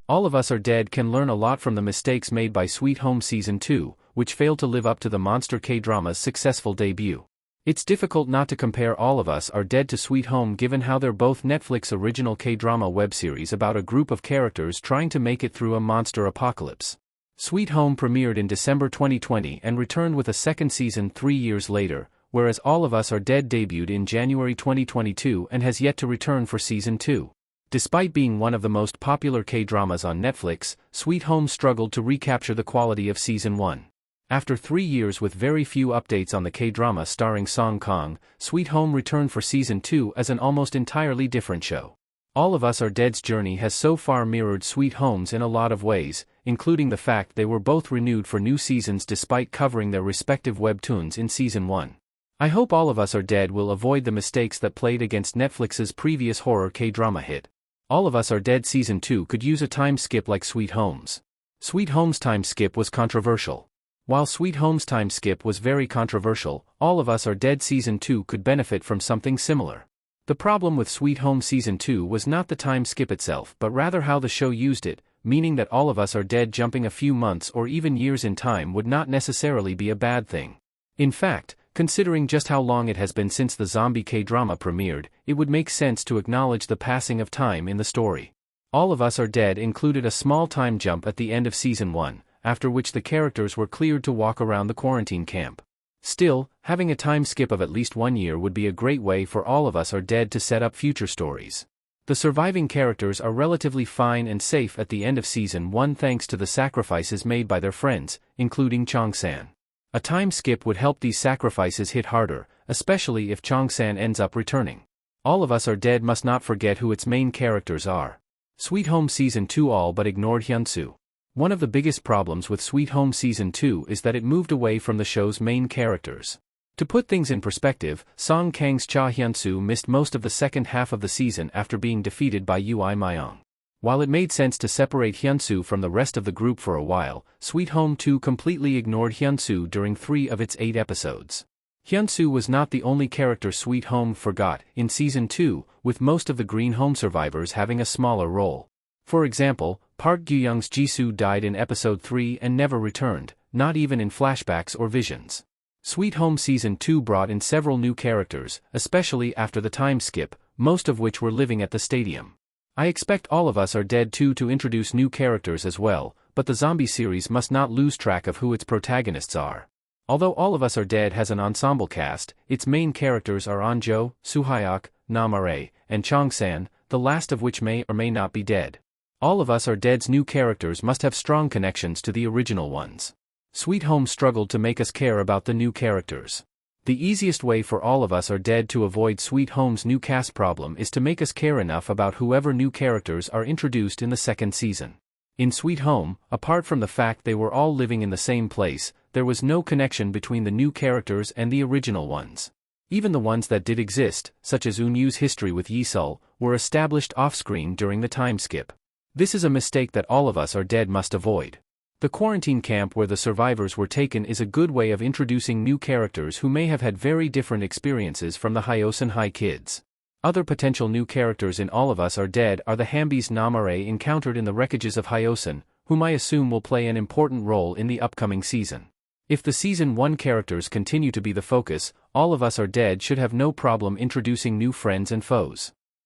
All of Us Are Dead can learn a lot from the mistakes made by Sweet Home Season 2, which failed to live up to the monster K-drama's successful debut. It's difficult not to compare All of Us Are Dead to Sweet Home given how they're both Netflix original K-drama web series about a group of characters trying to make it through a monster apocalypse. Sweet Home premiered in December 2020 and returned with a second season 3 years later, whereas All of Us Are Dead debuted in January 2022 and has yet to return for Season 2. Despite being one of the most popular K-dramas on Netflix, Sweet Home struggled to recapture the quality of Season 1. After 3 years with very few updates on the K-drama starring Song Kang, Sweet Home returned for Season 2 as an almost entirely different show. All of Us Are Dead's journey has so far mirrored Sweet Home's in a lot of ways, including the fact they were both renewed for new seasons despite covering their respective webtoons in Season 1. I hope All of Us Are Dead will avoid the mistakes that played against Netflix's previous horror K-drama hit. All of Us Are Dead Season 2 could use a time skip like Sweet Home's. Sweet Home's time skip was controversial. While Sweet Home's time skip was very controversial, All of Us Are Dead Season 2 could benefit from something similar. The problem with Sweet Home Season 2 was not the time skip itself but rather how the show used it, meaning that All of Us Are Dead jumping a few months or even years in time would not necessarily be a bad thing. In fact, considering just how long it has been since the zombie K-drama premiered, it would make sense to acknowledge the passing of time in the story. All of Us Are Dead included a small time jump at the end of Season 1, after which the characters were cleared to walk around the quarantine camp. Still, having a time skip of at least 1 year would be a great way for All of Us Are Dead to set up future stories. The surviving characters are relatively fine and safe at the end of Season 1 thanks to the sacrifices made by their friends, including Chong-san. A time skip would help these sacrifices hit harder, especially if Chong-san ends up returning. All of Us Are Dead must not forget who its main characters are. Sweet Home Season 2 all but ignored Hyunsoo. One of the biggest problems with Sweet Home Season 2 is that it moved away from the show's main characters. To put things in perspective, Song Kang's Cha Hyunsoo missed most of the second half of the season after being defeated by Ui Myung. While it made sense to separate Hyunsoo from the rest of the group for a while, Sweet Home 2 completely ignored Hyunsoo during 3 of its 8 episodes. Hyunsoo was not the only character Sweet Home forgot in Season 2, with most of the Green Home survivors having a smaller role. For example, Park Gyuyoung's Jisoo died in Episode 3 and never returned, not even in flashbacks or visions. Sweet Home Season 2 brought in several new characters, especially after the time skip, most of which were living at the stadium. I expect All of Us Are Dead 2 to introduce new characters as well, but the zombie series must not lose track of who its protagonists are. Although All of Us Are Dead has an ensemble cast, its main characters are Anjo, Suhyuk, Namare, and Chong-san, the last of which may or may not be dead. All of Us Are Dead's new characters must have strong connections to the original ones. Sweet Home struggled to make us care about the new characters. The easiest way for All of Us Are Dead to avoid Sweet Home's new cast problem is to make us care enough about whoever new characters are introduced in the second season. In Sweet Home, apart from the fact they were all living in the same place, there was no connection between the new characters and the original ones. Even the ones that did exist, such as Eun-yu's history with Yi-sul, were established off-screen during the time skip. This is a mistake that All of Us Are Dead must avoid. The quarantine camp where the survivors were taken is a good way of introducing new characters who may have had very different experiences from the Hyosun High kids. Other potential new characters in All of Us Are Dead are the Hambi's Namare encountered in the wreckages of Hyosun, whom I assume will play an important role in the upcoming season. If the Season 1 characters continue to be the focus, All of Us Are Dead should have no problem introducing new friends and foes.